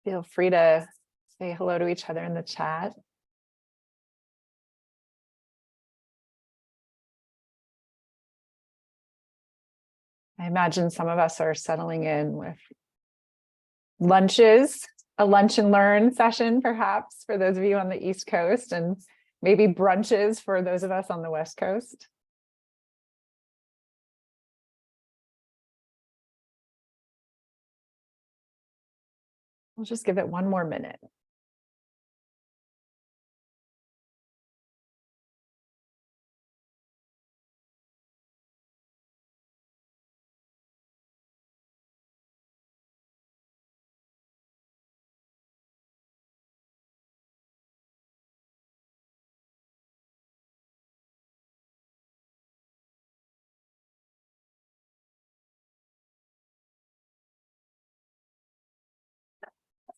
Feel free to say hello to each other in the chat. I imagine some of us are settling in with lunches, a lunch and learn session, perhaps, for those of you on the East Coast, and maybe brunches for those of us on the West Coast. We'll just give it one more minute.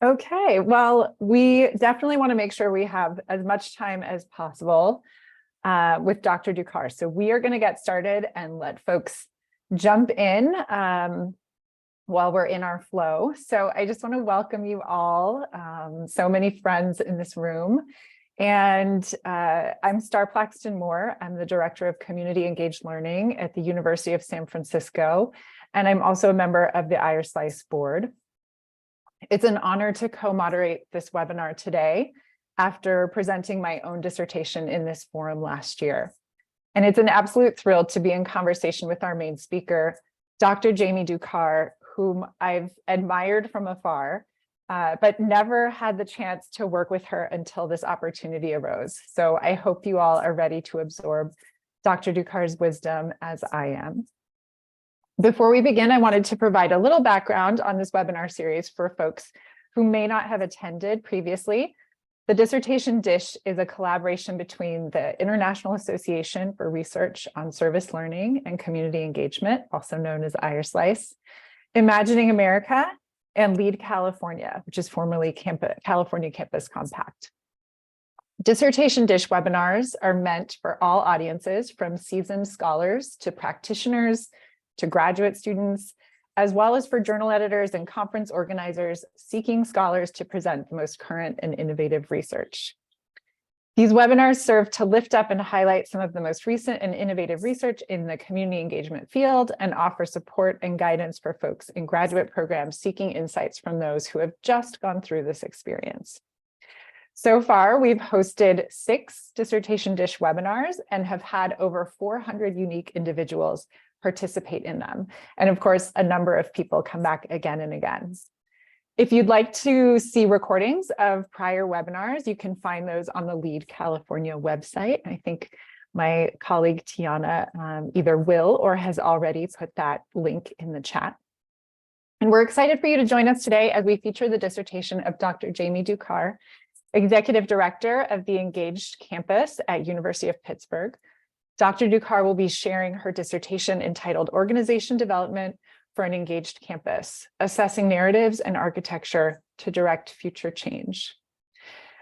Okay, well, we definitely want to make sure we have as much time as possible with Dr. Ducar. So we are going to get started and let folks jump in while we're in our flow. So I just want to welcome you all, so many friends in this room. And I'm Star Plaxton Moore. I'm the Director of Community Engaged Learning at the University of San Francisco. And I'm also a member of the IRSlice board. It's an honor to co-moderate this webinar today after presenting my own dissertation in this forum last year. And it's an absolute thrill to be in conversation with our main speaker, Dr. Jamilah Ducar, whom I've admired from afar, but never had the chance to work with her until this opportunity arose. So I hope you all are ready to absorb Dr. Ducar's wisdom as I am. Before we begin, I wanted to provide a little background on this webinar series for folks who may not have attended previously. The Dissertation Dish is a collaboration between the International Association for Research on Service Learning and Community Engagement, also known as IRSlice, Imagining America, and Lead California, which is formerly California Campus Compact. Dissertation Dish webinars are meant for all audiences, from seasoned scholars to practitioners, to graduate students, as well as for journal editors and conference organizers seeking scholars to present the most current and innovative research. These webinars serve to lift up and highlight some of the most recent and innovative research in the community engagement field and offer support and guidance for folks in graduate programs seeking insights from those who have just gone through this experience. So far, we've hosted 6 Dissertation Dish webinars and have had over 400 unique individuals participate in them. And of course, a number of people come back again and again. If you'd like to see recordings of prior webinars, you can find those on the Lead California website. I think my colleague Tiana either will or has already put that link in the chat. And we're excited for you to join us today as we feature the dissertation of Dr. Jamilah Ducar, Executive Director of the Engaged Campus at University of Pittsburgh. Dr. Ducar will be sharing her dissertation entitled Organization Development for an Engaged Campus, Assessing Narratives and Architecture to Direct Future Change.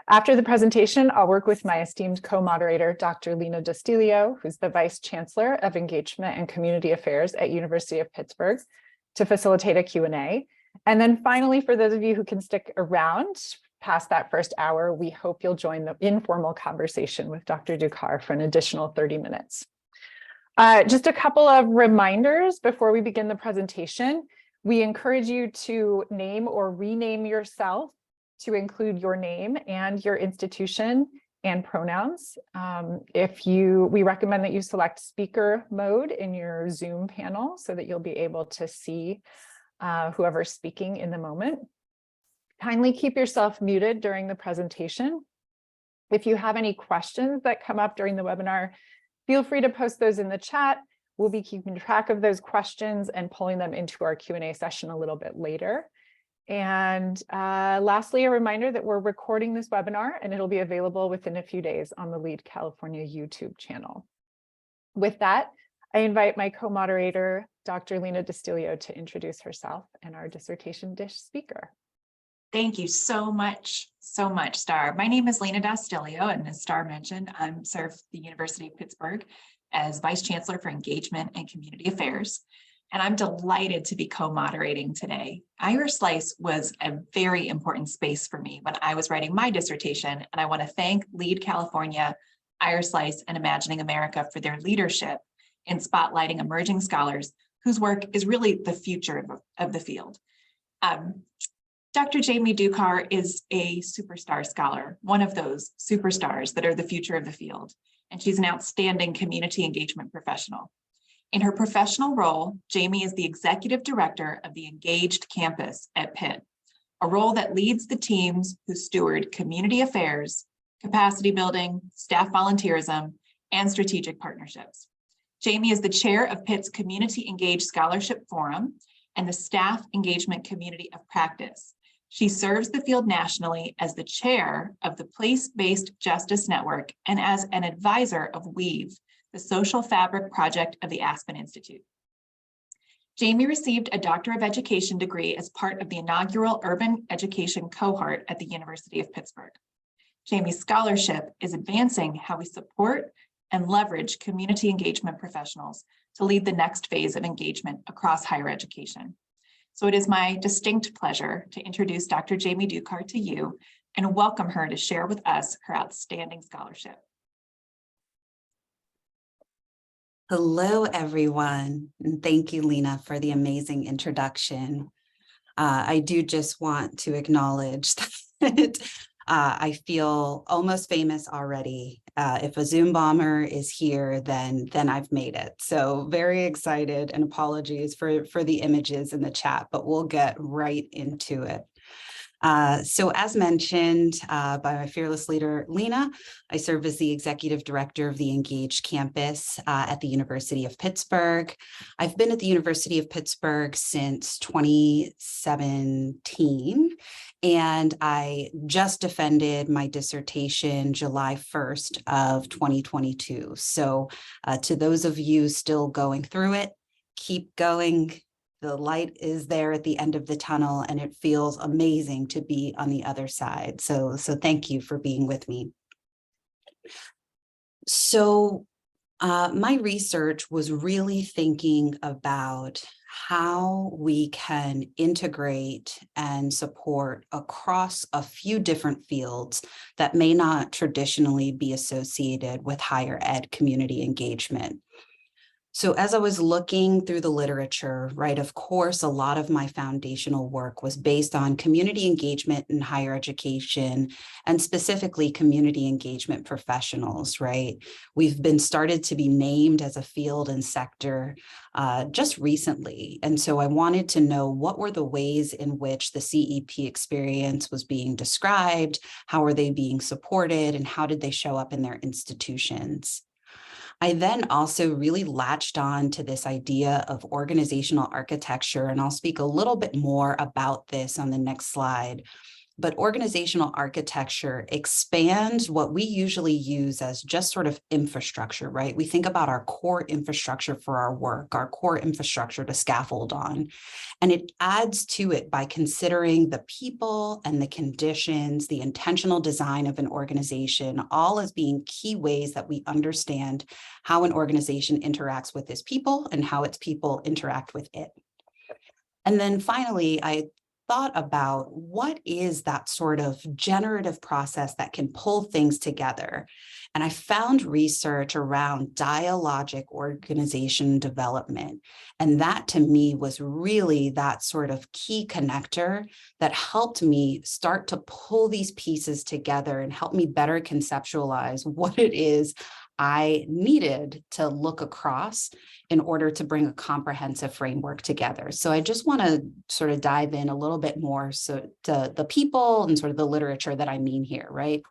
After the presentation, I'll work with my esteemed co-moderator, Dr. Lina Dastilio, who's the Vice Chancellor of Engagement and Community Affairs at University of Pittsburgh, to facilitate a Q&A. And then finally, for those of you who can stick around past that first hour, we hope you'll join the informal conversation with Dr. Ducar for an additional 30 minutes. Just a couple of reminders before we begin the presentation. We encourage you to name or rename yourself to include your name and your institution and pronouns. We recommend that you select speaker mode in your Zoom panel so that you'll be able to see whoever's speaking in the moment. Kindly keep yourself muted during the presentation. If you have any questions that come up during the webinar, feel free to post those in the chat. We'll be keeping track of those questions and pulling them into our Q&A session a little bit later. And lastly, a reminder that we're recording this webinar and it'll be available within a few days on the Lead California YouTube channel. With that, I invite my co-moderator, Dr. Lina Dastilio, to introduce herself and our Dissertation Dish speaker. Thank you so much, Star. My name is Lina Dastilio, and as Star mentioned, I serve the University of Pittsburgh as Vice Chancellor for Engagement and Community Affairs. and I'm delighted to be co-moderating today. Irish Slice was a very important space for me when I was writing my dissertation, and I want to thank Lead California, Irish Slice, and Imagining America for their leadership in spotlighting emerging scholars whose work is really the future of the field. Dr. Jamilah Ducar is a superstar scholar, one of those superstars that are the future of the field, and she's an outstanding community engagement professional. In her professional role, Jamie is the executive director of the Engaged Campus at Pitt, a role that leads the teams who steward community affairs, capacity building, staff volunteerism, and strategic partnerships. Jamie is the chair of Pitt's Community Engaged Scholarship Forum and the Staff Engagement Community of Practice. She serves the field nationally as the chair of the Place-Based Justice Network and as an advisor of WEAVE, the social fabric project of the Aspen Institute. Jamie received a Doctor of Education degree as part of the inaugural urban education cohort at the University of Pittsburgh. Jamie's scholarship is advancing how we support and leverage community engagement professionals to lead the next phase of engagement across higher education. So it is my distinct pleasure to introduce Dr. Jamilah Ducar to you and welcome her to share with us her outstanding scholarship. Hello, everyone, and thank you, Lena, for the amazing introduction. I do just want to acknowledge that I feel almost famous already. If a Zoom bomber is here, then I've made it. So very excited, and apologies for the images in the chat, but we'll get right into it. So as mentioned by my fearless leader, Lena, I serve as the executive director of the Engaged Campus at the University of Pittsburgh. I've been at the University of Pittsburgh since 2017, and I just defended my dissertation July 1st of 2022. So to those of you still going through it, keep going. The light is there at the end of the tunnel, and it feels amazing to be on the other side. So thank you for being with me. So my research was really thinking about how we can integrate and support across a few different fields that may not traditionally be associated with higher ed community engagement. So as I was looking through the literature, right, of course, a lot of my foundational work was based on community engagement in higher education, and specifically community engagement professionals, right? We've been started to be named as a field and sector just recently. And so I wanted to know what were the ways in which the CEP experience was being described, how are they being supported, and how did they show up in their institutions? I then also really latched on to this idea of organizational architecture, and I'll speak a little bit more about this on the next slide. But organizational architecture expands what we usually use as just sort of infrastructure, right? We think about our core infrastructure for our work, our core infrastructure to scaffold on, and it adds to it by considering the people and the conditions, the intentional design of an organization, all as being key ways that we understand how an organization interacts with its people and how its people interact with it. And then finally, I thought about what is that sort of generative process that can pull things together. And I found research around dialogic organization development. And that to me was really that sort of key connector that helped me start to pull these pieces together and help me better conceptualize what it is I needed to look across in order to bring a comprehensive framework together. So I just want to sort of dive in a little bit more so to the people and sort of the literature that I mean here, right?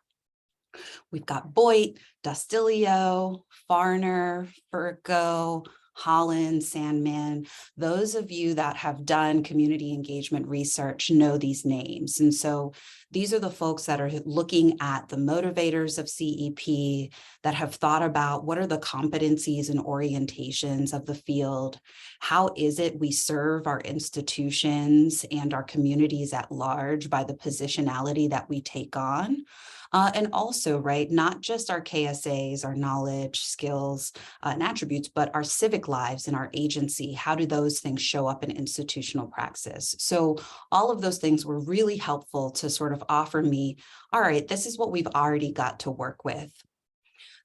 We've got Boyd, Dastilio, Farner, Furco, Holland, Sandman. Those of you that have done community engagement research know these names. And so these are the folks that are looking at the motivators of CEP, that have thought about what are the competencies and orientations of the field. How is it we serve our institutions and our communities at large by the positionality that we take on? And also, right, not just our KSAs, our knowledge, skills, and attributes, but our civic lives and our agency. How do those things show up in institutional praxis? So all of those things were really helpful to sort of offer me, all right, this is what we've already got to work with.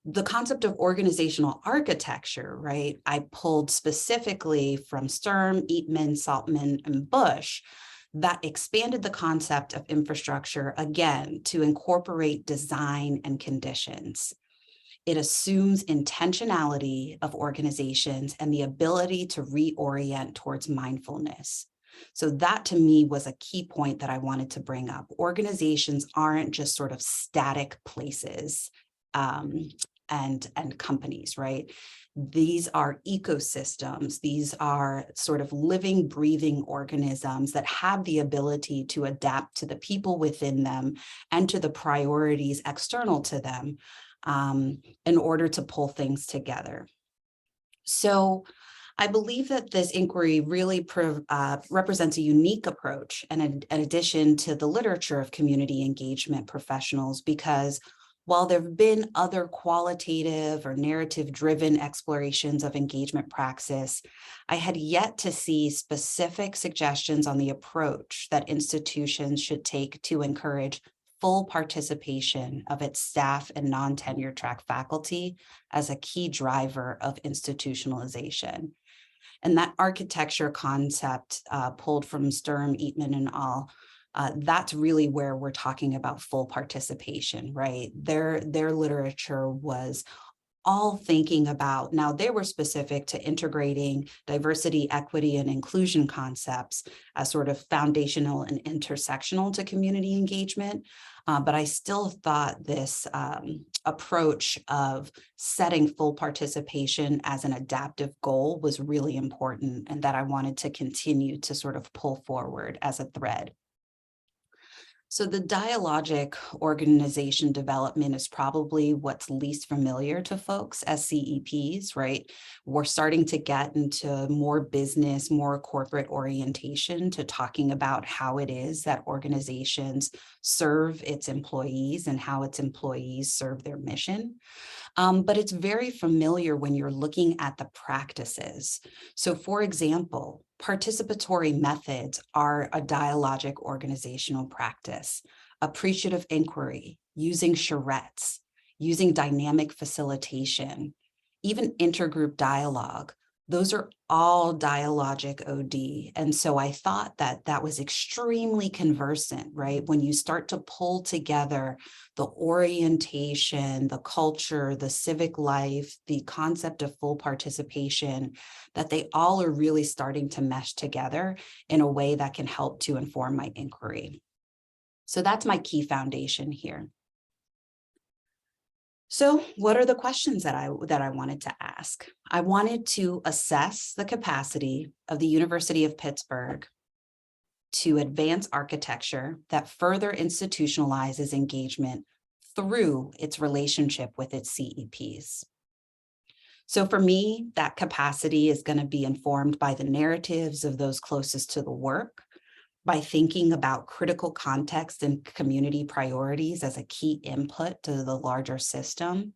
The concept of organizational architecture, right, I pulled specifically from Sturm, Eatman, Saltman, and Bush, that expanded the concept of infrastructure, again, to incorporate design and conditions. It assumes intentionality of organizations and the ability to reorient towards mindfulness. So that to me was a key point that I wanted to bring up. Organizations aren't just sort of static places and companies, right? These are ecosystems. These are sort of living, breathing organisms that have the ability to adapt to the people within them and to the priorities external to them in order to pull things together. So I believe that this inquiry really represents a unique approach and an addition to the literature of community engagement professionals, because while there have been other qualitative or narrative-driven explorations of engagement praxis, I had yet to see specific suggestions on the approach that institutions should take to encourage full participation of its staff and non-tenure track faculty as a key driver of institutionalization. And that architecture concept pulled from Sturm, Eatman, and al., that's really where we're talking about full participation, right? Their literature was all thinking about, now they were specific to integrating diversity, equity, and inclusion concepts as sort of foundational and intersectional to community engagement. But I still thought this approach of setting full participation as an adaptive goal was really important, and that I wanted to continue to sort of pull forward as a thread. So the dialogic organization development is probably what's least familiar to folks as CEPs, right? We're starting to get into more business, more corporate orientation to talking about how it is that organizations serve its employees and how its employees serve their mission. But it's very familiar when you're looking at the practices. So for example, participatory methods are a dialogic organizational practice, appreciative inquiry, using charrettes, using dynamic facilitation, even intergroup dialogue. Those are all dialogic OD. And so I thought that that was extremely conversant, right? When you start to pull together the orientation, the culture, the civic life, the concept of full participation, that they all are really starting to mesh together in a way that can help to inform my inquiry. So that's my key foundation here. So what are the questions that I wanted to ask? I wanted to assess the capacity of the University of Pittsburgh to advance architecture that further institutionalizes engagement through its relationship with its CEPs. So for me, that capacity is going to be informed by the narratives of those closest to the work, by thinking about critical context and community priorities as a key input to the larger system,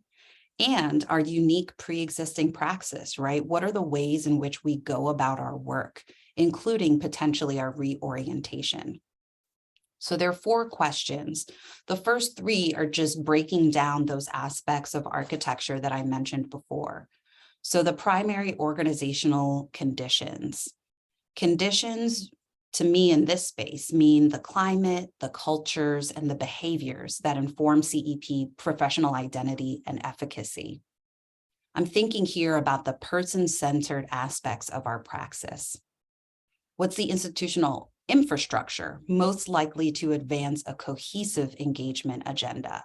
and our unique pre-existing praxis, right? What are the ways in which we go about our work, including potentially our reorientation? So there are 4 questions. The first 3 are just breaking down those aspects of architecture that I mentioned before. So the primary organizational conditions. Conditions, to me in this space, mean the climate, the cultures, and the behaviors that inform CEP professional identity and efficacy. I'm thinking here about the person-centered aspects of our praxis. What's the institutional infrastructure most likely to advance a cohesive engagement agenda?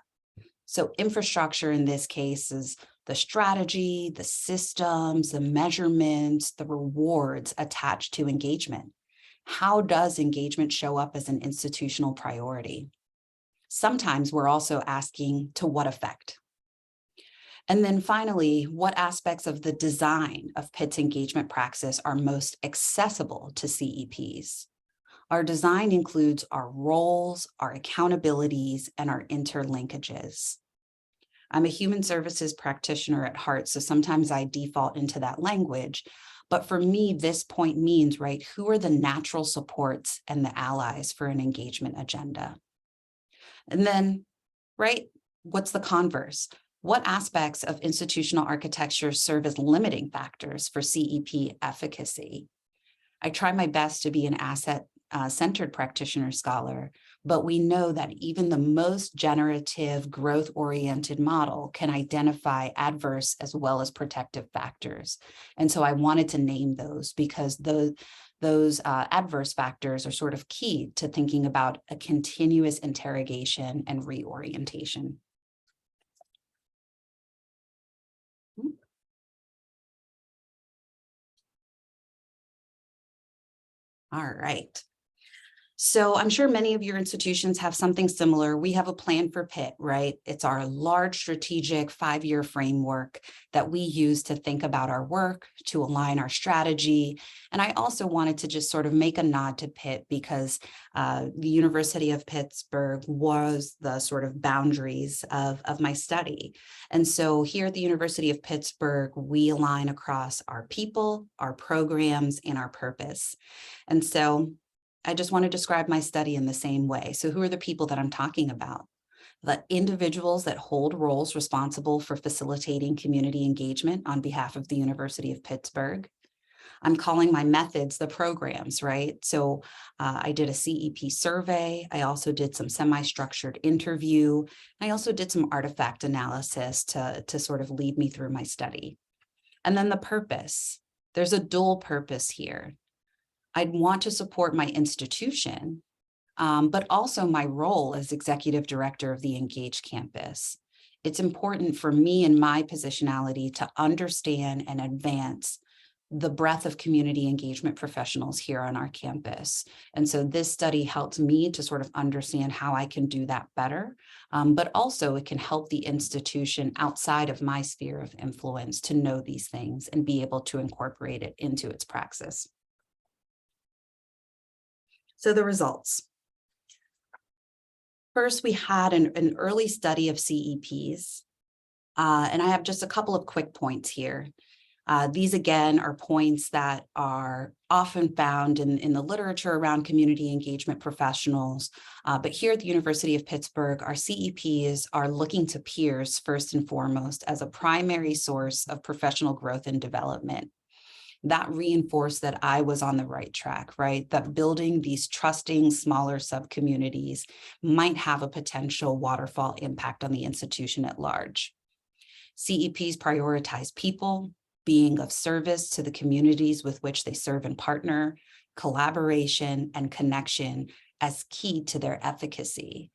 So infrastructure in this case is the strategy, the systems, the measurements, the rewards attached to engagement. How does engagement show up as an institutional priority? Sometimes we're also asking, to what effect? And then finally, what aspects of the design of Pitt's engagement praxis are most accessible to CEPs? Our design includes our roles, our accountabilities, and our interlinkages. I'm a human services practitioner at heart, so sometimes I default into that language. But for me, this point means, right, who are the natural supports and the allies for an engagement agenda? And then, right, what's the converse? What aspects of institutional architecture serve as limiting factors for CEP efficacy? I try my best to be an asset-centered practitioner scholar, but we know that even the most generative, growth-oriented model can identify adverse as well as protective factors. And so I wanted to name those because those adverse factors are sort of key to thinking about a continuous interrogation and reorientation. All right. So I'm sure many of your institutions have something similar. We have a plan for Pitt, right? It's our large strategic 5-year framework that we use to think about our work, to align our strategy. And I also wanted to just sort of make a nod to Pitt because the University of Pittsburgh was the sort of boundaries of my study. And so here at the University of Pittsburgh, we align across our people, our programs, and our purpose. And so I just want to describe my study in the same way. So who are the people that I'm talking about? The individuals that hold roles responsible for facilitating community engagement on behalf of the University of Pittsburgh. I'm calling my methods the programs, right? So I did a CEP survey. I also did some semi-structured interview. I also did some artifact analysis to sort of lead me through my study. And then the purpose. There's a dual purpose here. I'd want to support my institution, but also my role as executive director of the Engage campus. It's important for me in my positionality to understand and advance the breadth of community engagement professionals here on our campus. And so this study helped me to sort of understand how I can do that better, but also it can help the institution outside of my sphere of influence to know these things and be able to incorporate it into its praxis. So the results. First, we had an early study of CEPs, and I have just a couple of quick points here. These, again, are points that are often found in the literature around community engagement professionals. But here at the University of Pittsburgh, our CEPs are looking to peers first and foremost as a primary source of professional growth and development. That reinforced that I was on the right track, right? That building these trusting smaller sub-communities might have a potential waterfall impact on the institution at large. CEPs prioritize people, being of service to the communities with which they serve and partner, collaboration and connection as key to their efficacy.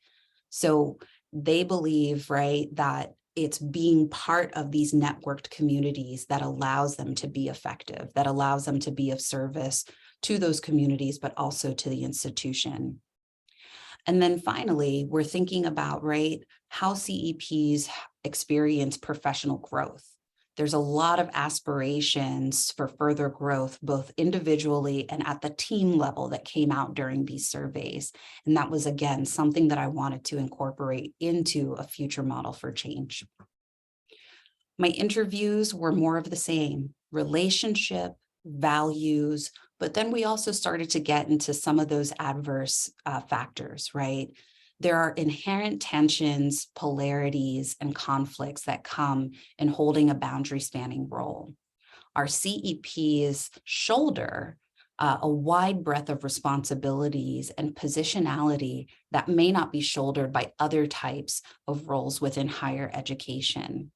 So they believe, right, that it's being part of these networked communities that allows them to be effective, that allows them to be of service to those communities, but also to the institution. And then finally, we're thinking about, right, how CEPs experience professional growth. There's a lot of aspirations for further growth, both individually and at the team level that came out during these surveys. And that was, again, something that I wanted to incorporate into a future model for change. My interviews were more of the same, relationship, values, but then we also started to get into some of those adverse factors, right? There are inherent tensions, polarities, and conflicts that come in holding a boundary spanning role. Our CEPs shoulder a wide breadth of responsibilities and positionality that may not be shouldered by other types of roles within higher education.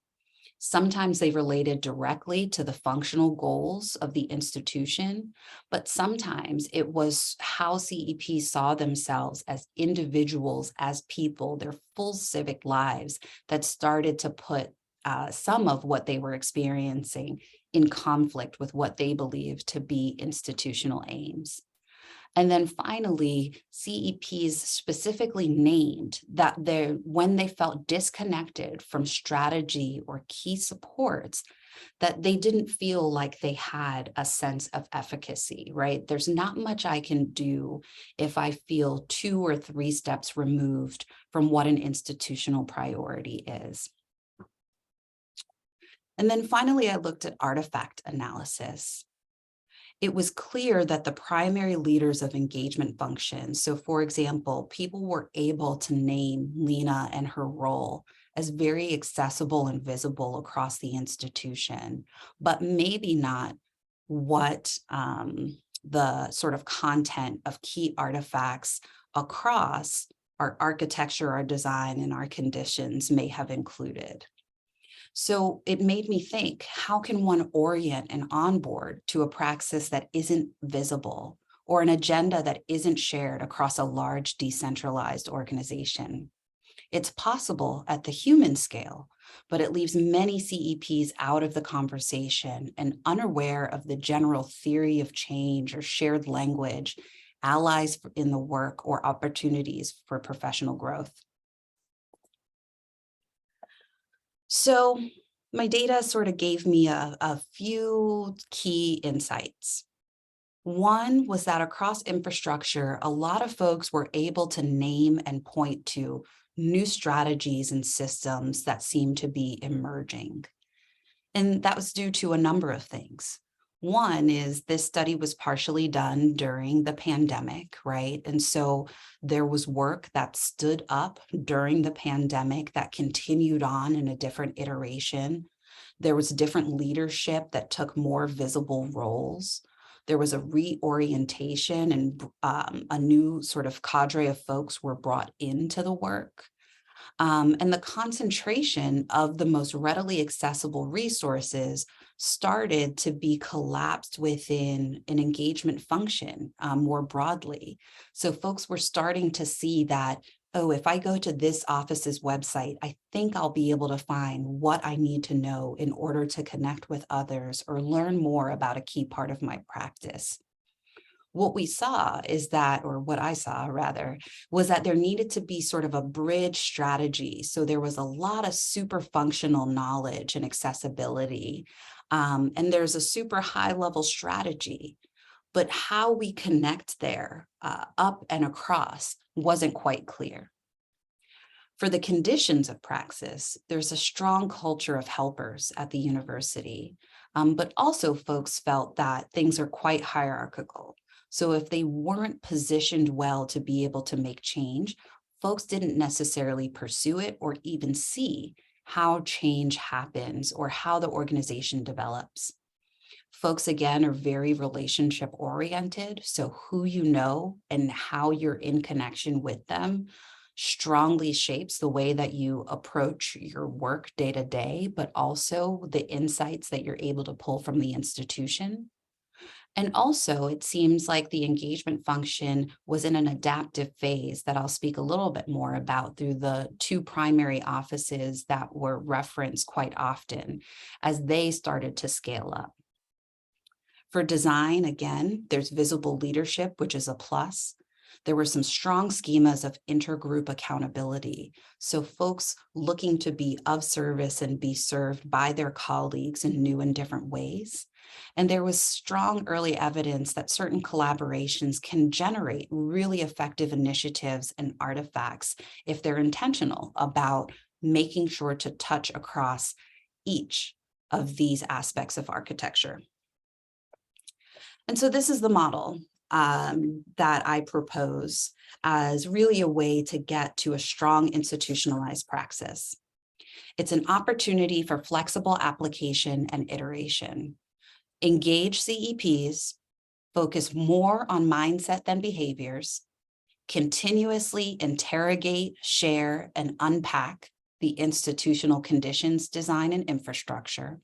Sometimes they related directly to the functional goals of the institution, but sometimes it was how CEPs saw themselves as individuals, as people, their full civic lives that started to put some of what they were experiencing in conflict with what they believed to be institutional aims. And then finally, CEPs specifically named that when they felt disconnected from strategy or key supports, that they didn't feel like they had a sense of efficacy, right? There's not much I can do if I feel 2 or 3 steps removed from what an institutional priority is. And then finally, I looked at artifact analysis. It was clear that the primary leaders of engagement functions, so for example, people were able to name Lena and her role as very accessible and visible across the institution, but maybe not what the sort of content of key artifacts across our architecture, our design, and our conditions may have included. So it made me think, how can one orient and onboard to a praxis that isn't visible or an agenda that isn't shared across a large decentralized organization? It's possible at the human scale, but it leaves many CEPs out of the conversation and unaware of the general theory of change or shared language, allies in the work, or opportunities for professional growth. So my data sort of gave me a few key insights. One was that across infrastructure, a lot of folks were able to name and point to new strategies and systems that seem to be emerging. And that was due to a number of things. One is this study was partially done during the pandemic, right? And so there was work that stood up during the pandemic that continued on in a different iteration. There was different leadership that took more visible roles. There was a reorientation and a new sort of cadre of folks were brought into the work. And the concentration of the most readily accessible resources started to be collapsed within an engagement function more broadly. So folks were starting to see that, oh, if I go to this office's website, I think I'll be able to find what I need to know in order to connect with others or learn more about a key part of my practice. What we saw is that, or what I saw rather, was that there needed to be sort of a bridge strategy. So there was a lot of super functional knowledge and accessibility, and there's a super high level strategy, but how we connect there up and across wasn't quite clear. For the conditions of praxis, there's a strong culture of helpers at the university, but also folks felt that things are quite hierarchical. So if they weren't positioned well to be able to make change, folks didn't necessarily pursue it or even see how change happens or how the organization develops. Folks, again, are very relationship oriented. So who you know and how you're in connection with them strongly shapes the way that you approach your work day to day, but also the insights that you're able to pull from the institution. And also, it seems like the engagement function was in an adaptive phase that I'll speak a little bit more about through the 2 primary offices that were referenced quite often as they started to scale up. For design, again, there's visible leadership, which is a plus. There were some strong schemas of intergroup accountability. So folks looking to be of service and be served by their colleagues in new and different ways. And there was strong early evidence that certain collaborations can generate really effective initiatives and artifacts if they're intentional about making sure to touch across each of these aspects of architecture. And so this is the model that I propose as really a way to get to a strong institutionalized praxis. It's an opportunity for flexible application and iteration. Engage CEPs, focus more on mindset than behaviors, continuously interrogate, share, and unpack the institutional conditions, design, and infrastructure,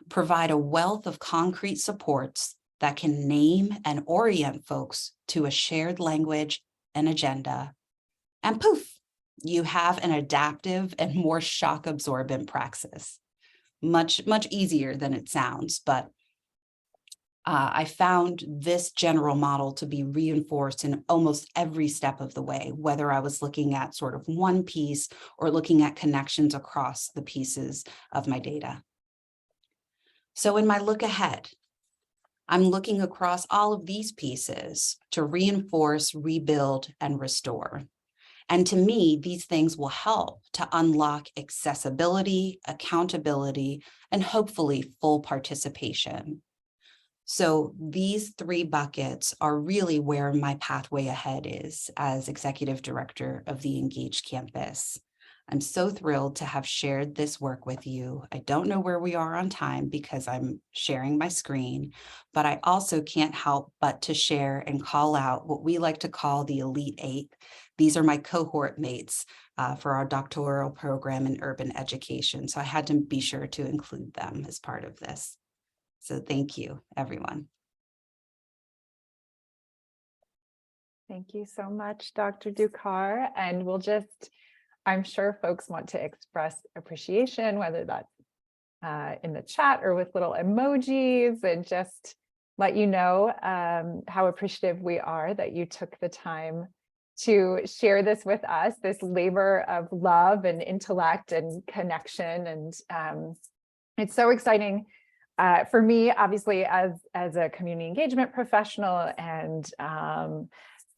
provide a wealth of concrete supports that can name and orient folks to a shared language and agenda, and poof, you have an adaptive and more shock absorbent praxis. Much easier than it sounds, but I found this general model to be reinforced in almost every step of the way, whether I was looking at sort of one piece or looking at connections across the pieces of my data. So in my look ahead, I'm looking across all of these pieces to reinforce, rebuild, and restore. And to me, these things will help to unlock accessibility, accountability, and hopefully full participation. So these three buckets are really where my pathway ahead is as executive director of the Engaged Campus. I'm so thrilled to have shared this work with you. I don't know where we are on time because I'm sharing my screen, but I also can't help but to share and call out what we like to call the Elite Eight. These are my cohort mates for our doctoral program in urban education. So I had to be sure to include them as part of this. So thank you, everyone. Thank you so much, Dr. Ducar. And we'll just, I'm sure folks want to express appreciation, whether that's in the chat or with little emojis, and just let you know how appreciative we are that you took the time to share this with us, this labor of love and intellect and connection. And it's so exciting for me, obviously, as a community engagement professional. And,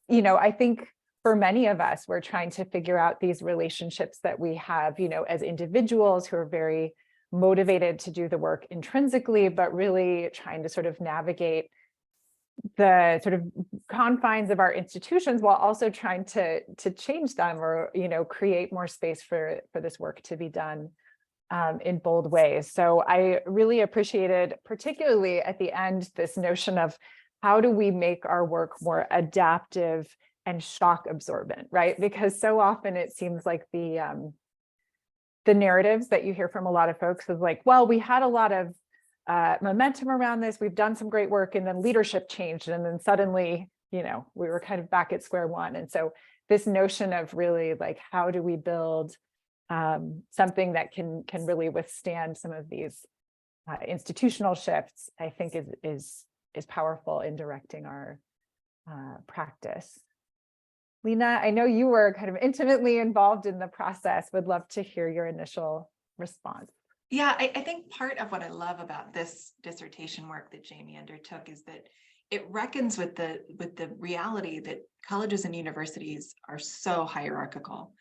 you know, I think for many of us, we're trying to figure out these relationships that we have, you know, as individuals who are very motivated to do the work intrinsically, but really trying to sort of navigate the sort of confines of our institutions while also trying to change them, or, you know, create more space for this work to be done in bold ways. So I really appreciated, particularly at the end, this notion of how do we make our work more adaptive and shock absorbent, right? Because so often it seems like the narratives that you hear from a lot of folks is like, well, we had a lot of momentum around this, we've done some great work, and then leadership changed, and then suddenly, you know, we were kind of back at square one. And so this notion of really like, how do we build something that can really withstand some of these institutional shifts, I think is powerful in directing our practice. Lena, I know you were kind of intimately involved in the process. Would love to hear your initial response. Yeah, I think part of what I love about this dissertation work that Jamie undertook is that it reckons with the reality that colleges and universities are so hierarchical,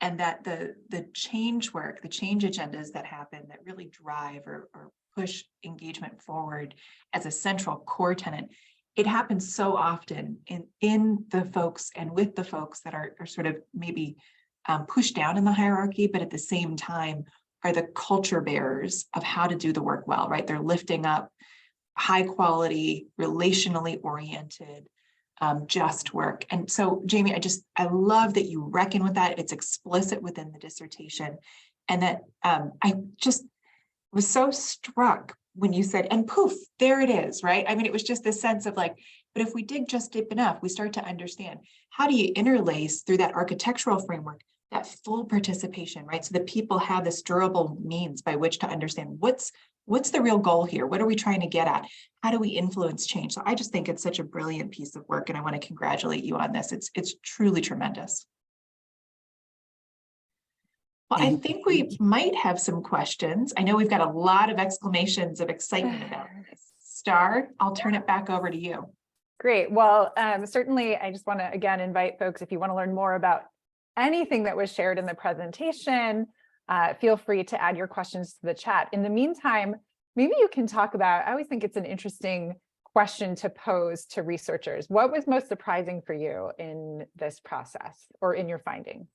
and that the change work, the change agendas that happen that really drive or push engagement forward as a central core tenet, it happens so often in the folks and with the folks that are sort of maybe pushed down in the hierarchy, but at the same time are the culture bearers of how to do the work well, right? They're lifting up high quality, relationally oriented, just work. And so, Jamie, I love that you reckon with that. It's explicit within the dissertation. And that I just was so struck when you said, and poof, there it is, right? I mean, it was just this sense of like, but if we dig just deep enough, we start to understand, how do you interlace through that architectural framework that full participation, right? So that people have this durable means by which to understand what's the real goal here? What are we trying to get at? How do we influence change? So I just think it's such a brilliant piece of work, and I want to congratulate you on this. It's truly tremendous. Well, I think we might have some questions. I know we've got a lot of exclamations of excitement about this. Star, I'll turn it back over to you. Great. Well, certainly I just want to again invite folks, if you want to learn more about anything that was shared in the presentation, feel free to add your questions to the chat. In the meantime, maybe you can talk about, I always think it's an interesting question to pose to researchers. What was most surprising for you in this process or in your findings?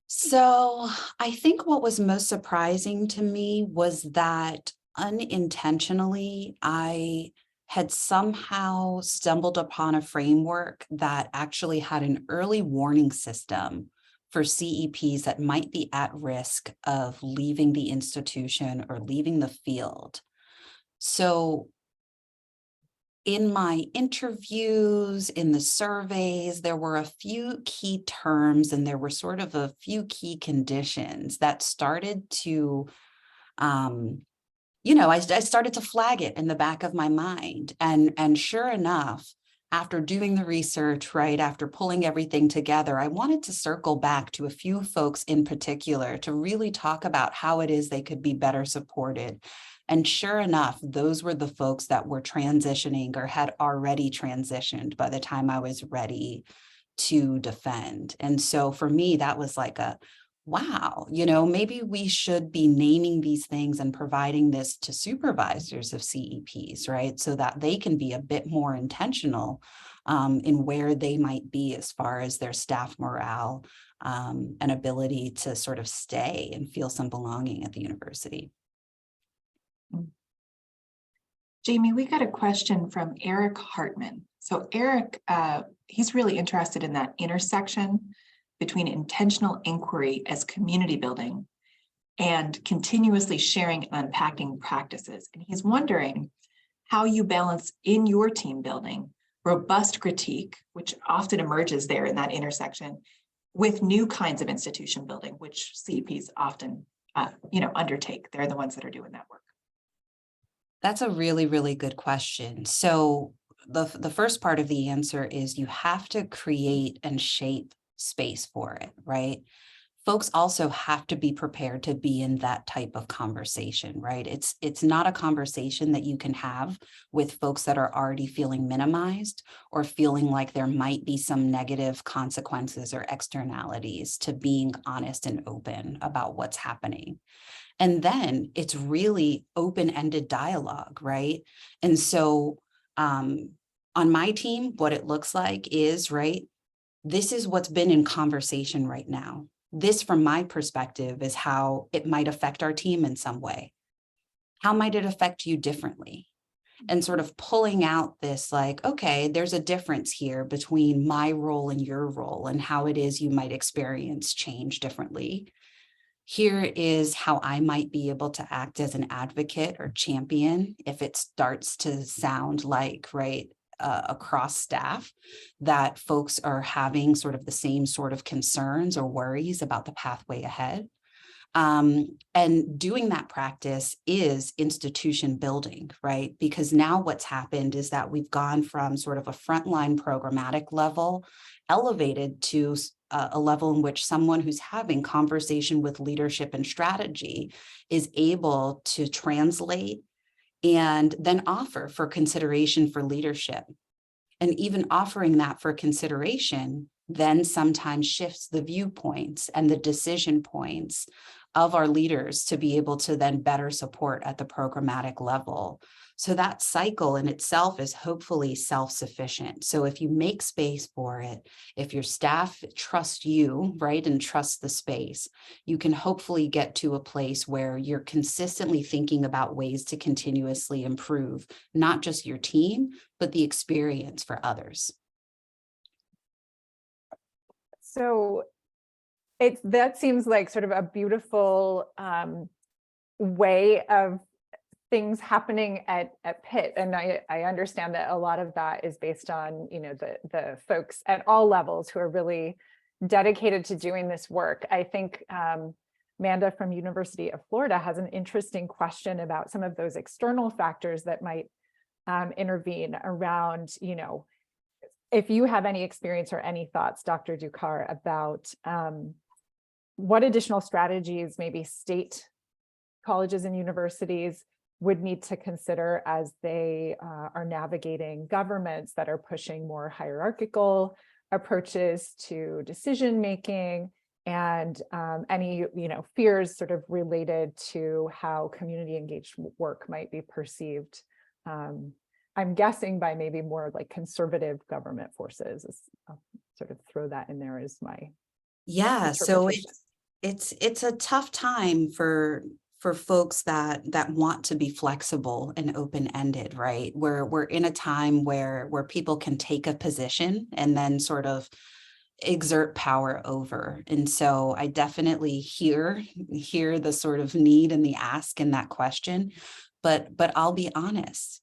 So I think what was most surprising to me was that unintentionally, I had somehow stumbled upon a framework that actually had an early warning system for CEPs that might be at risk of leaving the institution or leaving the field. So in my interviews, in the surveys, there were a few key terms and there were sort of a few key conditions that started to, I started to flag it in the back of my mind. And sure enough, after doing the research, right, after pulling everything together, I wanted to circle back to a few folks in particular to really talk about how it is they could be better supported. And sure enough, those were the folks that were transitioning or had already transitioned by the time I was ready to defend. And so for me, that was like a, wow, maybe we should be naming these things and providing this to supervisors of CEPs, right? So that they can be a bit more intentional in where they might be as far as their staff morale and ability to sort of stay and feel some belonging at the university. Jamie, we got a question from Eric Hartman. So Eric, he's really interested in that intersection between intentional inquiry as community building and continuously sharing and unpacking practices. And he's wondering how you balance in your team building robust critique, which often emerges there in that intersection, with new kinds of institution building, which CEPs often undertake. They're the ones that are doing that work. That's a really, really good question. So the first part of the answer is you have to create and shape space for it, right? Folks also have to be prepared to be in that type of conversation, right? It's not a conversation that you can have with folks that are already feeling minimized or feeling like there might be some negative consequences or externalities to being honest and open about what's happening. And then it's really open-ended dialogue, right? And so on my team, what it looks like is, right, this is what's been in conversation right now. This, from my perspective, is how it might affect our team in some way. How might it affect you differently? And sort of pulling out this like, okay, there's a difference here between my role and your role and how it is you might experience change differently. Here is how I might be able to act as an advocate or champion if it starts to sound like, right, across staff that folks are having sort of the same sort of concerns or worries about the pathway ahead. And doing that practice is institution building, right? Because now what's happened is that we've gone from sort of a frontline programmatic level elevated to a level in which someone who's having conversation with leadership and strategy is able to translate and then offer for consideration for leadership. And even offering that for consideration then sometimes shifts the viewpoints and the decision points of our leaders to be able to then better support at the programmatic level. So that cycle in itself is hopefully self-sufficient. So if you make space for it, if your staff trust you, right, and trust the space, you can hopefully get to a place where you're consistently thinking about ways to continuously improve, not just your team, but the experience for others. So that seems like sort of a beautiful way of things happening at Pitt. And I understand that a lot of that is based on, the folks at all levels who are really dedicated to doing this work. I think Amanda from University of Florida has an interesting question about some of those external factors that might intervene around, if you have any experience or any thoughts, Dr. Ducar, about what additional strategies maybe state colleges and universities would need to consider as they are navigating governments that are pushing more hierarchical approaches to decision making, and any fears sort of related to how community engaged work might be perceived. I'm guessing by maybe more like conservative government forces. I'll sort of throw that in there as my so it's a tough time for folks that want to be flexible and open-ended, right? We're in a time where people can take a position and then sort of exert power over. And so I definitely hear the sort of need and the ask in that question, but I'll be honest,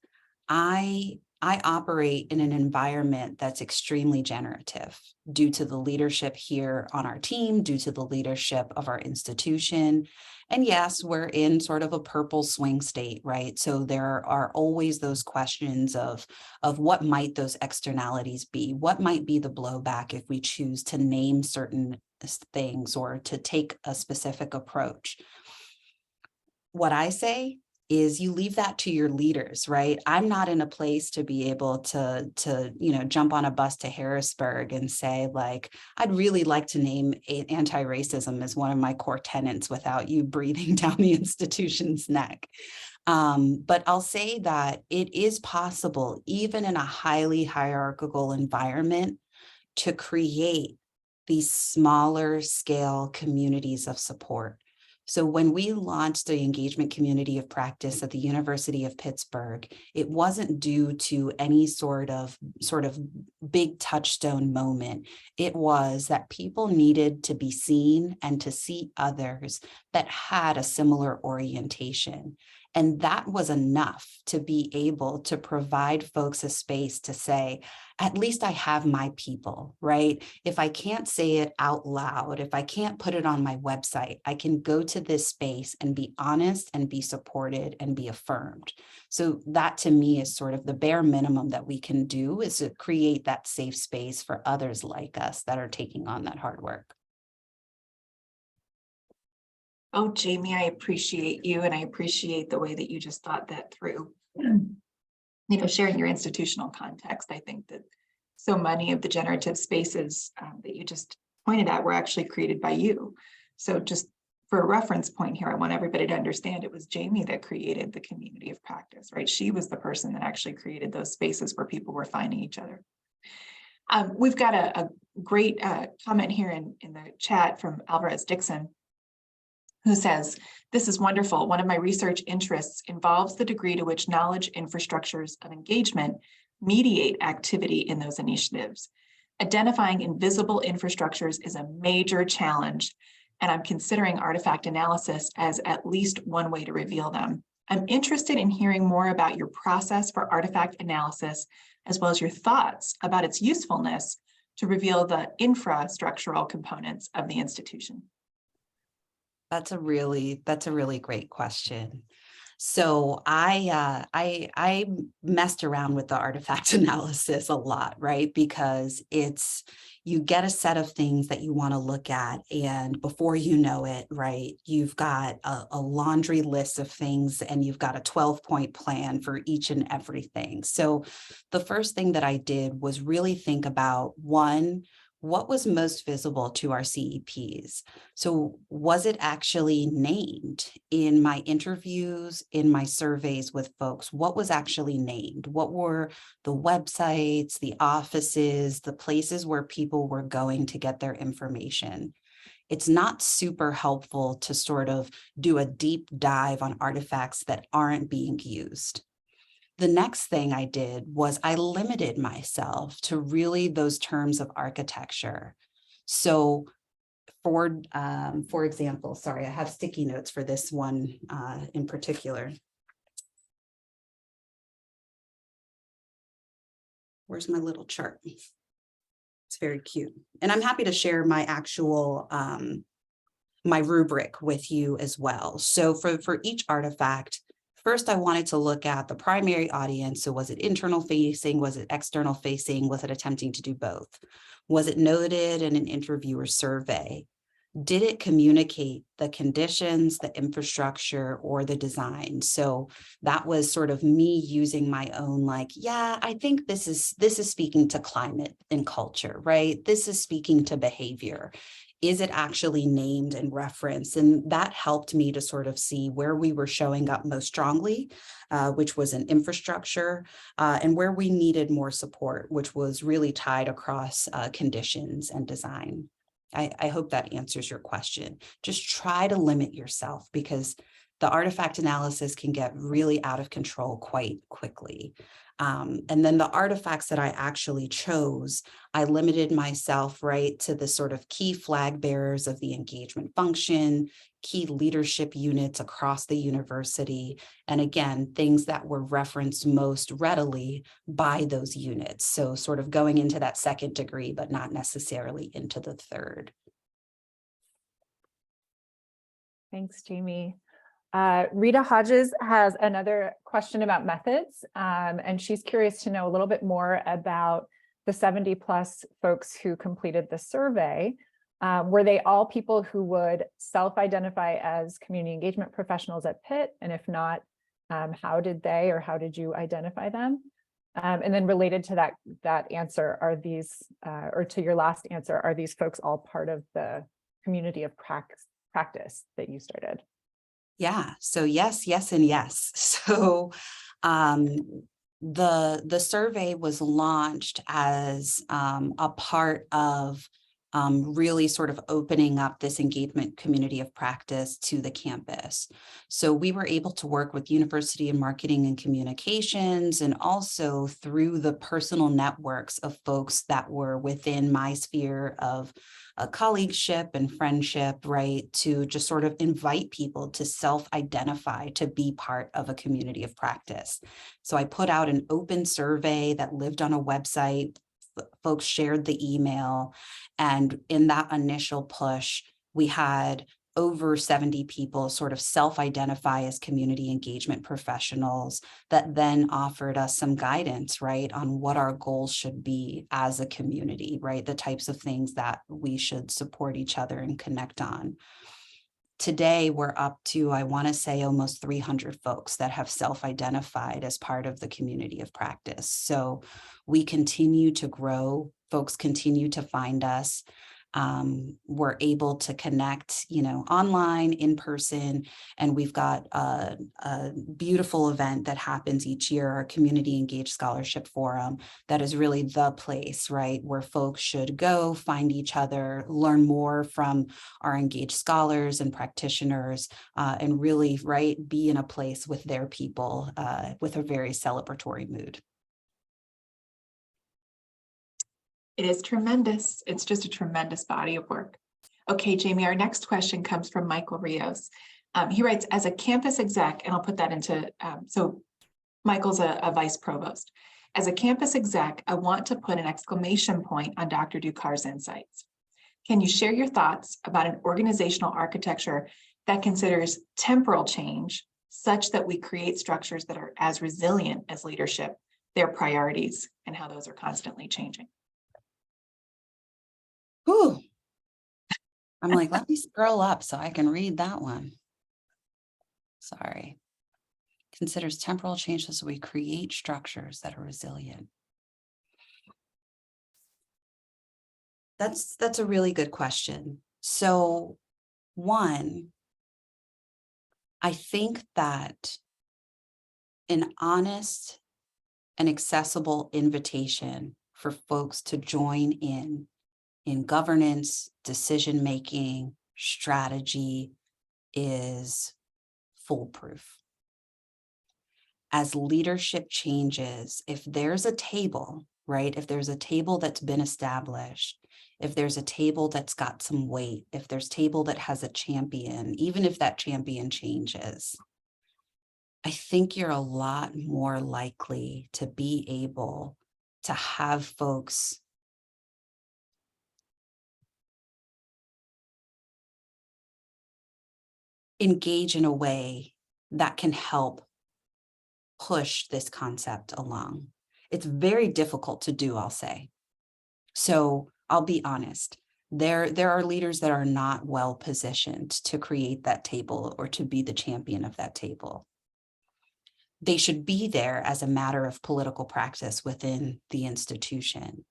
I operate in an environment that's extremely generative due to the leadership here on our team, due to the leadership of our institution. And yes, we're in sort of a purple swing state, right? So there are always those questions of what might those externalities be? What might be the blowback if we choose to name certain things or to take a specific approach? What I say is you leave that to your leaders, right? I'm not in a place to be able to jump on a bus to Harrisburg and say, like, I'd really like to name anti-racism as one of my core tenets without you breathing down the institution's neck. But I'll say that it is possible, even in a highly hierarchical environment, to create these smaller scale communities of support. So when we launched the engagement community of practice at the University of Pittsburgh, it wasn't due to any sort of big touchstone moment. It was that people needed to be seen and to see others that had a similar orientation. And that was enough to be able to provide folks a space to say, at least I have my people, right? If I can't say it out loud, if I can't put it on my website, I can go to this space and be honest and be supported and be affirmed. So that to me is sort of the bare minimum that we can do, is to create that safe space for others like us that are taking on that hard work. Oh, Jamie, I appreciate you, and I appreciate the way that you just thought that through. Sharing your institutional context, I think that so many of the generative spaces that you just pointed out were actually created by you. So just for a reference point here, I want everybody to understand it was Jamie that created the community of practice, right? She was the person that actually created those spaces where people were finding each other. We've got a great comment here in the chat from Alvarez Dixon, who says, "This is wonderful. One of my research interests involves the degree to which knowledge infrastructures of engagement mediate activity in those initiatives. Identifying invisible infrastructures is a major challenge, and I'm considering artifact analysis as at least one way to reveal them. I'm interested in hearing more about your process for artifact analysis, as well as your thoughts about its usefulness to reveal the infrastructural components of the institution." That's a really great question. So I messed around with the artifact analysis a lot, right? Because you get a set of things that you want to look at, and before you know it, right, you've got a laundry list of things, and you've got a 12-point plan for each and everything. So the first thing that I did was really think about, one, what was most visible to our CEPs? So was it actually named in my interviews, in my surveys with folks? What was actually named? What were the websites, the offices, the places where people were going to get their information? It's not super helpful to sort of do a deep dive on artifacts that aren't being used. The next thing I did was I limited myself to really those terms of architecture. So for example, sorry, I have sticky notes for this one in particular. Where's my little chart? It's very cute. And I'm happy to share my actual, my rubric with you as well. So for each artifact, first, I wanted to look at the primary audience. So was it internal facing? Was it external facing? Was it attempting to do both? Was it noted in an interviewer survey? Did it communicate the conditions, the infrastructure, or the design? So that was sort of me using my own, like, yeah, I think this is speaking to climate and culture, right? This is speaking to behavior. Is it actually named and referenced? And that helped me to sort of see where we were showing up most strongly, which was in infrastructure, and where we needed more support, which was really tied across conditions and design. I hope that answers your question. Just try to limit yourself, because the artifact analysis can get really out of control quite quickly. And then the artifacts that I actually chose, I limited myself right to the sort of key flag bearers of the engagement function, key leadership units across the university, and again, things that were referenced most readily by those units. So sort of going into that second degree, but not necessarily into the third. Thanks, Jamie. Rita Hodges has another question about methods, and she's curious to know a little bit more about the 70+ folks who completed the survey. Were they all people who would self-identify as community engagement professionals at Pitt? And if not, How did they, or how did you identify them? And then related to that answer, are these, or to your last answer, are these folks all part of the community of practice that you started? Yeah, so yes, yes, and yes. So the survey was launched as a part of really sort of opening up this engagement community of practice to the campus. So we were able to work with University of Marketing and Communications, and also through the personal networks of folks that were within my sphere of colleagueship and friendship, right, to just sort of invite people to self-identify to be part of a community of practice. So I put out an open survey that lived on a website. Folks shared the email, and in that initial push, we had over 70 people sort of self-identify as community engagement professionals that then offered us some guidance, right, on what our goals should be as a community, right, the types of things that we should support each other and connect on. Today, we're up to, I want to say, almost 300 folks that have self-identified as part of the community of practice. So we continue to grow. Folks continue to find us. We're able to connect, online, in person, and we've got a beautiful event that happens each year, our Community Engaged Scholarship Forum, that is really the place, right, where folks should go, find each other, learn more from our engaged scholars and practitioners, and really, right, be in a place with their people with a very celebratory mood. It is tremendous. It's just a tremendous body of work. Okay, Jamie, our next question comes from Michael Rios. He writes, as a campus exec, and I'll put that into, so Michael's a vice provost. As a campus exec, I want to put an exclamation point on Dr. Ducar's insights. Can you share your thoughts about an organizational architecture that considers temporal change such that we create structures that are as resilient as leadership, their priorities, and how those are constantly changing? Whew. I'm like, let me scroll up so I can read that one. Sorry. Considers temporal changes so we create structures that are resilient. That's a really good question. So one, I think that an honest and accessible invitation for folks to join in governance, decision-making, strategy is foolproof. As leadership changes, if there's a table, right, if there's a table that's been established, if there's a table that's got some weight, if there's a table that has a champion, even if that champion changes, I think you're a lot more likely to be able to have folks engage in a way that can help push this concept along. It's very difficult to do, I'll say. So I'll be honest, there are leaders that are not well positioned to create that table or to be the champion of that table. They should be there as a matter of political practice within the institution.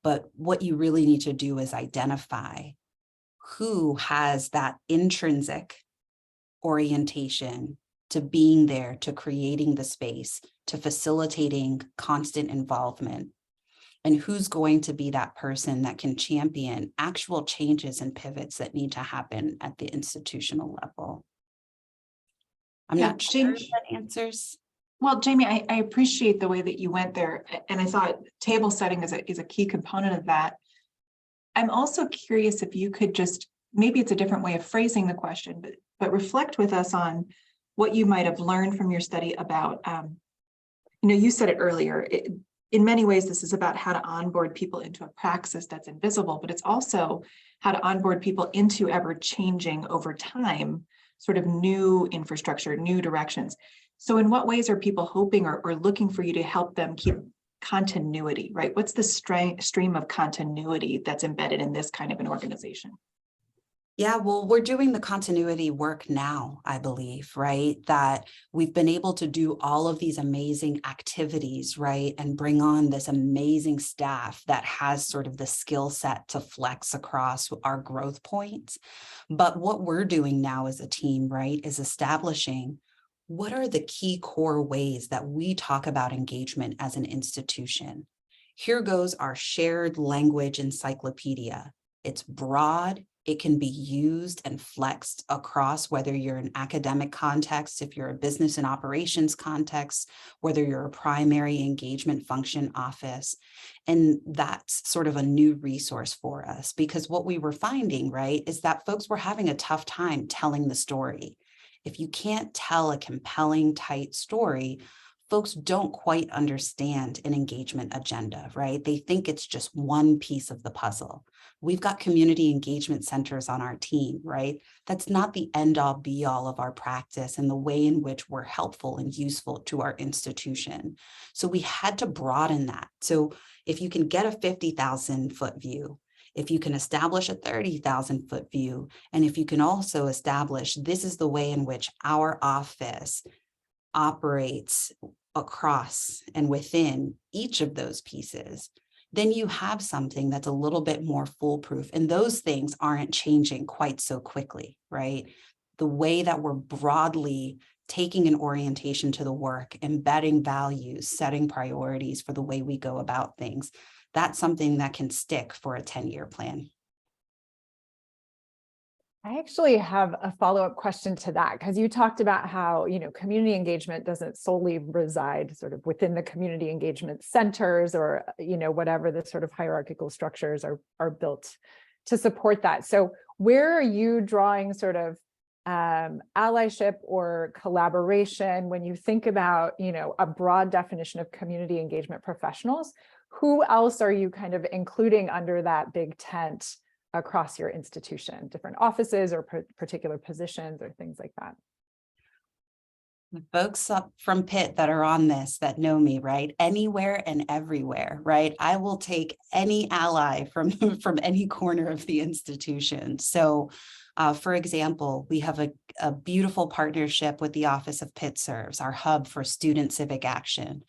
But what you really need to do is identify who has that intrinsic orientation to being there, to creating the space, to facilitating constant involvement, and who's going to be that person that can champion actual changes and pivots that need to happen at the institutional level. I'm not sure if that answers. Well, Jamie, I appreciate the way that you went there, and I thought table setting is a key component of that. I'm also curious if you could just, maybe it's a different way of phrasing the question, but reflect with us on what you might have learned from your study about, you said it earlier, in many ways, this is about how to onboard people into a praxis that's invisible, but it's also how to onboard people into ever changing over time, sort of new infrastructure, new directions. So in what ways are people hoping or looking for you to help them keep continuity, right? What's the stream of continuity that's embedded in this kind of an organization? Yeah, well, we're doing the continuity work now, I believe, right? That we've been able to do all of these amazing activities, right? And bring on this amazing staff that has sort of the skill set to flex across our growth points. But what we're doing now as a team, right, is establishing what are the key core ways that we talk about engagement as an institution. Here goes our shared language encyclopedia. It's broad. It can be used and flexed across whether you're in academic context, if you're a business and operations context, whether you're a primary engagement function office. And that's sort of a new resource for us, because what we were finding, right, is that folks were having a tough time telling the story. If you can't tell a compelling, tight story, folks don't quite understand an engagement agenda, right? They think it's just one piece of the puzzle. We've got community engagement centers on our team, right? That's not the end all be all of our practice and the way in which we're helpful and useful to our institution. So we had to broaden that. So if you can get a 50,000 foot view, if you can establish a 30,000 foot view, and if you can also establish this is the way in which our office operates across and within each of those pieces, then you have something that's a little bit more foolproof. And those things aren't changing quite so quickly, right? The way that we're broadly taking an orientation to the work, embedding values, setting priorities for the way we go about things, that's something that can stick for a 10-year plan. I actually have a follow-up question to that, because you talked about how, community engagement doesn't solely reside sort of within the community engagement centers or, whatever the sort of hierarchical structures are built to support that. So where are you drawing sort of allyship or collaboration when you think about, a broad definition of community engagement professionals? Who else are you kind of including under that big tent across your institution, different offices or particular positions or things like that? The folks up from Pitt that are on this that know me, right? Anywhere and everywhere, right? I will take any ally from any corner of the institution. So for example, we have a beautiful partnership with the Office of Pitt Serves, our hub for student civic action.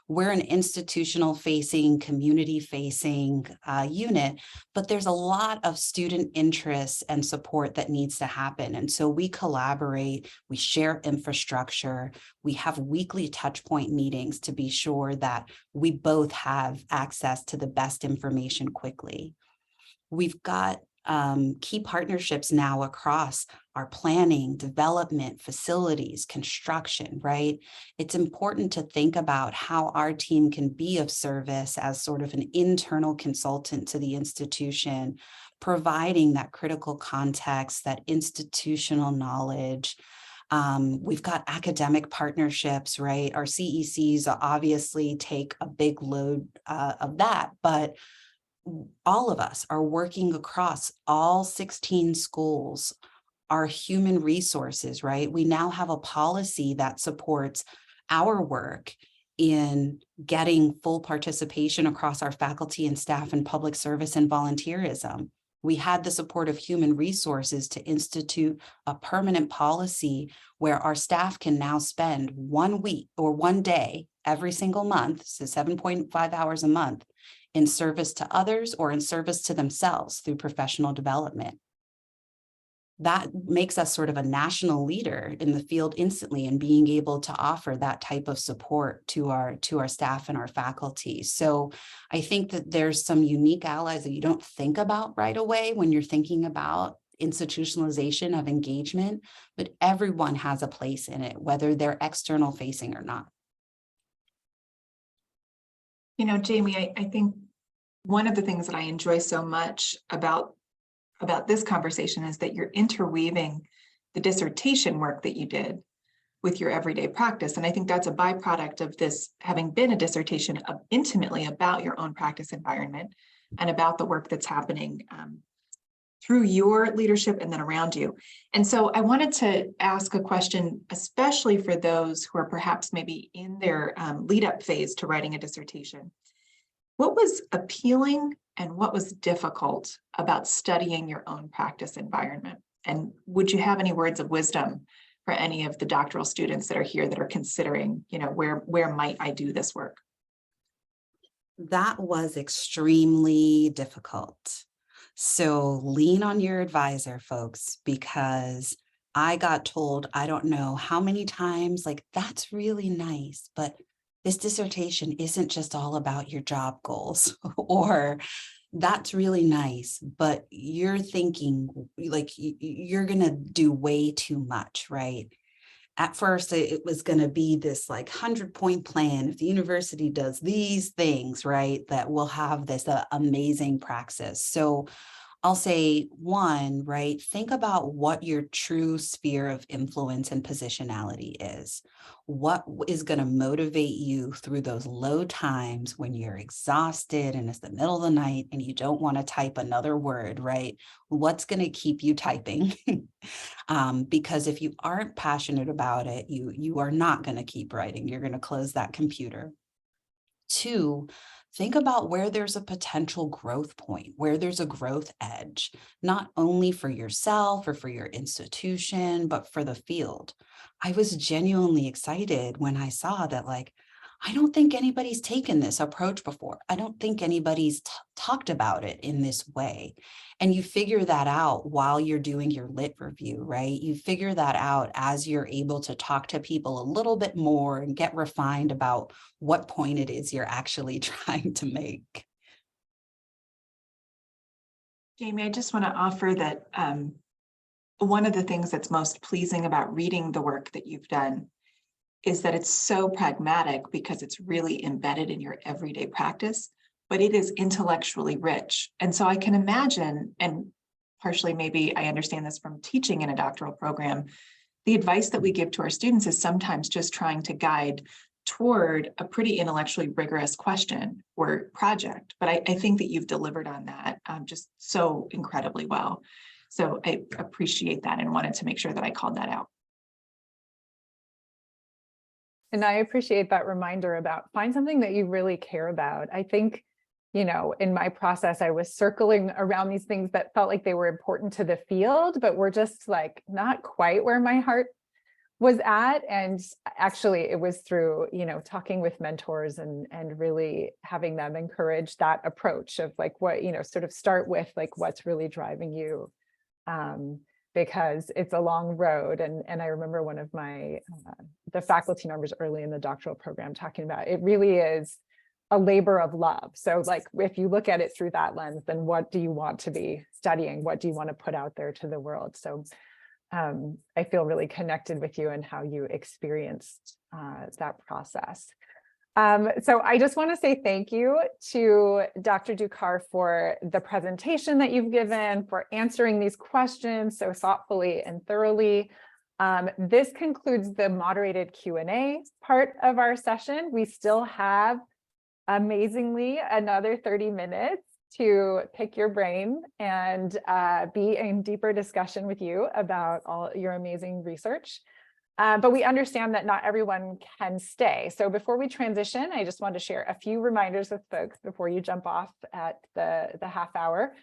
We're an institutional facing, community facing unit, but there's a lot of student interest and support that needs to happen. And so we collaborate, we share infrastructure, we have weekly touch point meetings to be sure that we both have access to the best information quickly. We've got key partnerships now across our planning, development, facilities, construction, right? It's important to think about how our team can be of service as sort of an internal consultant to the institution, providing that critical context, that institutional knowledge. We've got academic partnerships, right? Our CECs obviously take a big load of that, but all of us are working across all 16 schools, our human resources, right? We now have a policy that supports our work in getting full participation across our faculty and staff in public service and volunteerism. We had the support of human resources to institute a permanent policy where our staff can now spend 1 week or 1 day every single month, so 7.5 hours a month, in service to others or in service to themselves through professional development. That makes us sort of a national leader in the field instantly in being able to offer that type of support to our staff and our faculty. So I think that there's some unique allies that you don't think about right away when you're thinking about institutionalization of engagement, but everyone has a place in it, whether they're external facing or not. Jamie, I think one of the things that I enjoy so much about this conversation is that you're interweaving the dissertation work that you did with your everyday practice. And I think that's a byproduct of this having been a dissertation intimately about your own practice environment and about the work that's happening through your leadership and then around you. And so I wanted to ask a question, especially for those who are perhaps maybe in their lead up phase to writing a dissertation. What was appealing and what was difficult about studying your own practice environment? And would you have any words of wisdom for any of the doctoral students that are here that are considering, where might I do this work? That was extremely difficult. So lean on your advisor, folks, because I got told, I don't know how many times, like, that's really nice, but this dissertation isn't just all about your job goals, or that's really nice, but you're thinking like you're going to do way too much, right? At first, it was going to be this like 100-point plan. If the university does these things, right, that we'll have this amazing praxis. So I'll say one, right, think about what your true sphere of influence and positionality is. What is going to motivate you through those low times when you're exhausted and it's the middle of the night and you don't want to type another word, right? What's going to keep you typing? Because if you aren't passionate about it, you are not going to keep writing. You're going to close that computer. Two, think about where there's a potential growth point, where there's a growth edge, not only for yourself or for your institution, but for the field. I was genuinely excited when I saw that, like, I don't think anybody's taken this approach before. I don't think anybody's talked about it in this way. And you figure that out while you're doing your lit review, right? You figure that out as you're able to talk to people a little bit more and get refined about what point it is you're actually trying to make. Jamie, I just want to offer that one of the things that's most pleasing about reading the work that you've done is that it's so pragmatic because it's really embedded in your everyday practice, but it is intellectually rich. And so I can imagine, and partially maybe I understand this from teaching in a doctoral program, the advice that we give to our students is sometimes just trying to guide toward a pretty intellectually rigorous question or project. But I think that you've delivered on that just so incredibly well. So I appreciate that and wanted to make sure that I called that out. And I appreciate that reminder about find something that you really care about. I think, in my process, I was circling around these things that felt like they were important to the field, but were just like not quite where my heart was at. And actually it was through, talking with mentors and really having them encourage that approach of like what, sort of start with like what's really driving you. Because it's a long road. And I remember one of my, the faculty members early in the doctoral program talking about it really is a labor of love. So like, if you look at it through that lens, then what do you want to be studying? What do you want to put out there to the world? So I feel really connected with you and how you experienced that process. So I just want to say thank you to Dr. Ducar for the presentation that you've given, for answering these questions so thoughtfully and thoroughly. This concludes the moderated Q&A part of our session. We still have, amazingly, another 30 minutes to pick your brain and be in deeper discussion with you about all your amazing research. But we understand that not everyone can stay. So before we transition, I just want to share a few reminders with folks before you jump off at the half hour.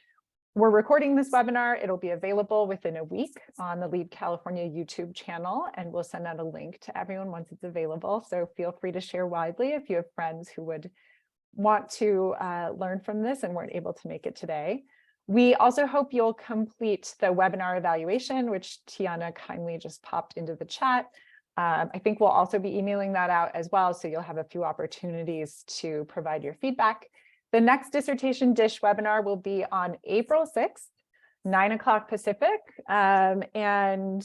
We're recording this webinar. It'll be available within a week on the Lead California YouTube channel, and we'll send out a link to everyone once it's available. So feel free to share widely if you have friends who would want to learn from this and weren't able to make it today. We also hope you'll complete the webinar evaluation, which Tiana kindly just popped into the chat. I think we'll also be emailing that out as well, so you'll have a few opportunities to provide your feedback. The next Dissertation Dish webinar will be on April 6th, 9 o'clock Pacific, and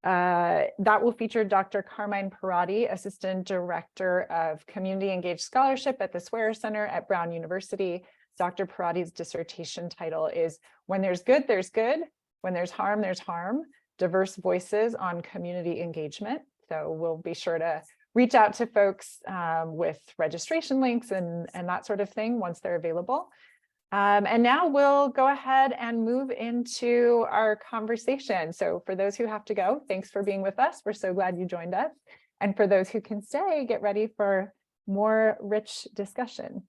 that will feature Dr. Carmine Parati, Assistant Director of Community Engaged Scholarship at the Swearer Center at Brown University. Dr. Parati's dissertation title is When There's Good, There's Good. When There's Harm, There's Harm. Diverse Voices on Community Engagement. So we'll be sure to reach out to folks with registration links and that sort of thing once they're available. And now we'll go ahead and move into our conversation. So for those who have to go, thanks for being with us. We're so glad you joined us. And for those who can stay, get ready for more rich discussion.